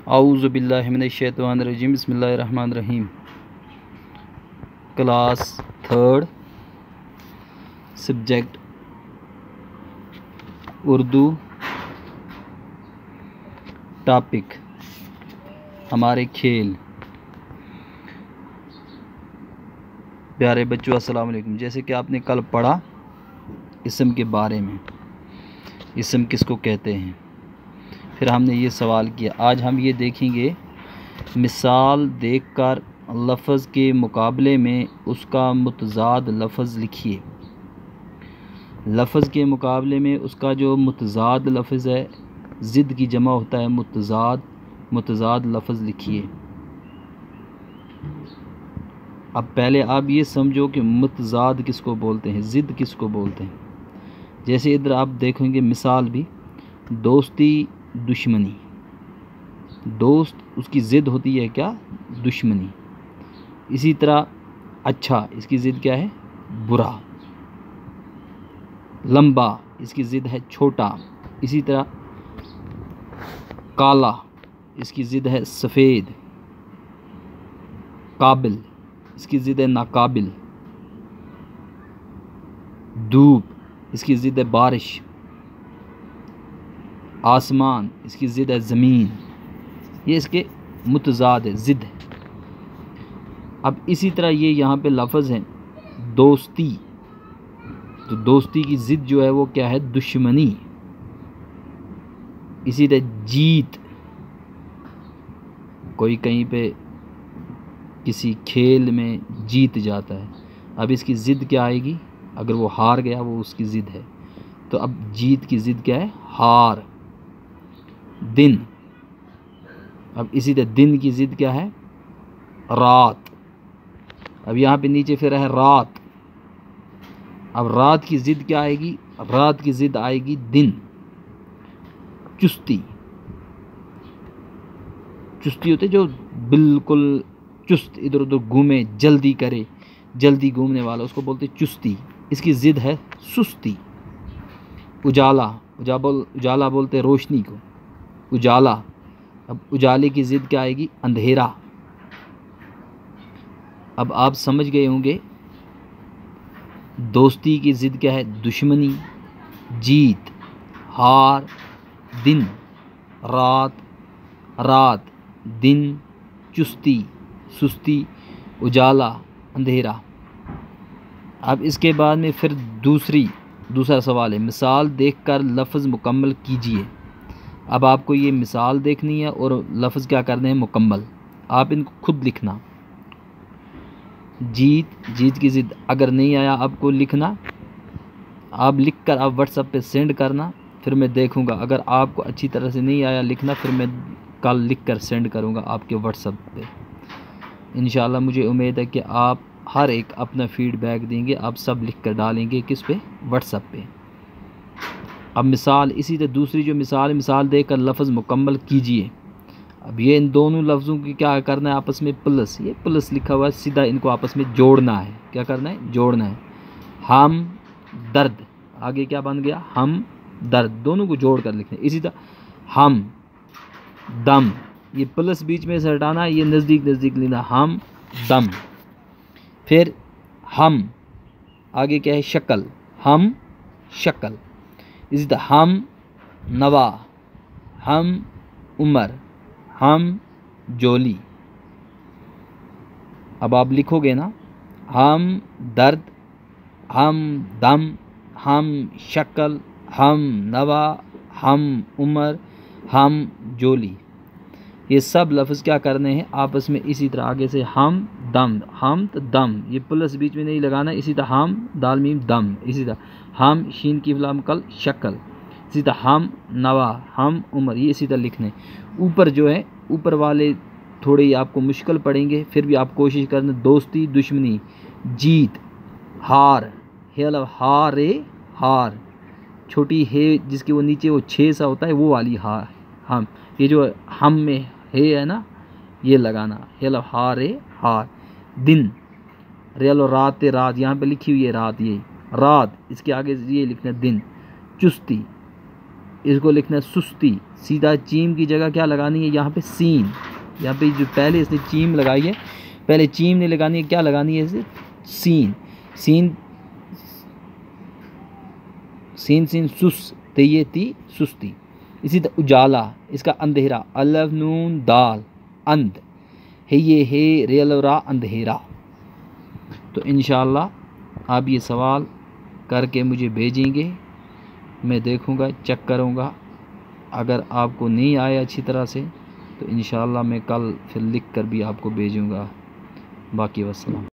औज़ु बिल्लाहि मिनश्शैतानिर्रजीम बिस्मिल्लाहिर्रहमानिर्रहीम। Class third, subject Urdu. Topic हमारे खेल। प्यारे बच्चों, अस्सलाम वालेकुम। जैसे कि आपने कल पढ़ा इसम के बारे में, इसम किसको कहते हैं, फिर हमने ये सवाल किया। आज हम ये देखेंगे, मिसाल देखकर लफ्ज़ के मुकाबले में उसका मुतज़ाद लफ्ज़ लिखिए। लफ्ज़ के मुकाबले में उसका जो मुतज़ाद लफ्ज़ है, ज़िद की जमा होता है मुतज़ाद, मुतज़ाद लफ्ज़ लिखिए। अब पहले आप ये समझो कि मुतज़ाद किसको बोलते हैं, ज़िद किसको बोलते हैं। जैसे इधर आप देखेंगे मिसाल भी, दोस्ती दुश्मनी, दोस्त उसकी ज़िद होती है क्या, दुश्मनी। इसी तरह अच्छा, इसकी ज़िद क्या है, बुरा। लंबा, इसकी ज़िद है छोटा। इसी तरह काला, इसकी ज़िद है सफ़ेद। काबिल, इसकी ज़िद है नाकाबिल। धूप, इसकी ज़िद है बारिश। आसमान, इसकी ज़िद है ज़मीन। ये इसके मुतज़ाद है, ज़िद है। अब इसी तरह ये यहाँ पे लफ्ज़ हैं दोस्ती, तो दोस्ती की ज़िद जो है वो क्या है, दुश्मनी। इसी तरह जीत, कोई कहीं पे किसी खेल में जीत जाता है, अब इसकी ज़िद क्या आएगी, अगर वो हार गया वो उसकी ज़िद है, तो अब जीत की ज़िद क्या है, हार। दिन, अब इसी तरह दिन की ज़िद क्या है, रात। अब यहाँ पे नीचे फिर है रात। अब रात की ज़िद क्या आएगी, रात की ज़िद आएगी दिन। चुस्ती, चुस्ती होते जो बिल्कुल चुस्त, इधर उधर घूमे, जल्दी करे, जल्दी घूमने वाला, उसको बोलते चुस्ती। इसकी ज़िद है सुस्ती। उजाला, उजाला बोलते रोशनी को, उजाला। अब उजाले की ज़िद क्या आएगी, अंधेरा। अब आप समझ गए होंगे दोस्ती की ज़िद क्या है, दुश्मनी। जीत, हार। दिन, रात, रात, दिन, चुस्ती, सुस्ती, उजाला, अंधेरा। अब इसके बाद में फिर दूसरा सवाल है, मिसाल देखकर लफ्ज़ मुकम्मल कीजिए। अब आपको ये मिसाल देखनी है और लफ्ज़ क्या करने हैं, मुकम्मल। आप इनको खुद लिखना। जीत, जीत की ज़िद, अगर नहीं आया आपको लिखना, आप लिख कर आप व्हाट्सएप पे सेंड करना, फिर मैं देखूंगा। अगर आपको अच्छी तरह से नहीं आया लिखना, फिर मैं कल लिख कर सेंड करूंगा आपके व्हाट्सएप पे। इंशाल्लाह मुझे उम्मीद है कि आप हर एक अपना फीडबैक देंगे, आप सब लिख कर डालेंगे किस पे, व्हाट्सएप पे। अब मिसाल, इसी तरह दूसरी जो मिसाल देकर लफ्ज़ मुकम्मल कीजिए। अब ये इन दोनों लफ्ज़ों की क्या करना है, आपस में प्लस, ये प्लस लिखा हुआ है, सीधा इनको आपस में जोड़ना है। क्या करना है, जोड़ना है। हम दर्द, आगे क्या बन गया, हम दर्द, दोनों को जोड़ कर लिखना है। इसी तरह हम दम, ये प्लस बीच में से हटाना, ये नज़दीक नज़दीक लेना, हम दम। फिर हम, आगे क्या है, शक्ल, हम शक्ल। इसी तरह हम नवा, हम उमर, हम जोली। अब आप लिखोगे ना, हम दर्द, हम दम, हम शक्ल, हम नवा, हम उमर, हम जोली। ये सब लफ्ज़ क्या करने हैं आपस में, इसी तरह आगे से हम दम, हम तो दम, ये प्लस बीच में नहीं लगाना। इसी तरह हम दाल मीम दम। इसी तरह हम शीन की फलाम कल शक्ल। इसी तरह हम नवा, हम उमर, ये इसी तरह लिखने। ऊपर जो है, ऊपर वाले थोड़े आपको मुश्किल पड़ेंगे, फिर भी आप कोशिश करना। दोस्ती दुश्मनी, जीत, हार, हेल हार रे हार, छोटी हे जिसके वो नीचे वो 6 सा होता है, वो वाली हार। हम, ये जो हम में हे है ना, ये लगाना, हेल हार रे हार। दिन, रेल और रात, रात यहाँ पे लिखी हुई है रात, ये रात, इसके आगे ये लिखना दिन। चुस्ती, इसको लिखना है सुस्ती। सीधा चीम की जगह क्या लगानी है, यहाँ पे सीन। यहाँ पे जो पहले इसने चीम लगाई है, पहले चीम नहीं लगानी है, क्या लगानी है इसे, सीन। सीन सीन सीन सुस ती सुस्ती। इसी तरह उजाला, इसका अंधेरा, अलफ नून दाल अंध है, ये है रेल रा अंधेरा। तो इंशाअल्लाह आप ये सवाल करके मुझे भेजेंगे, मैं देखूँगा, चेक करूँगा। अगर आपको नहीं आया अच्छी तरह से तो इंशाअल्लाह मैं कल फिर लिख कर भी आपको भेजूँगा। बाकी वस्सलाम।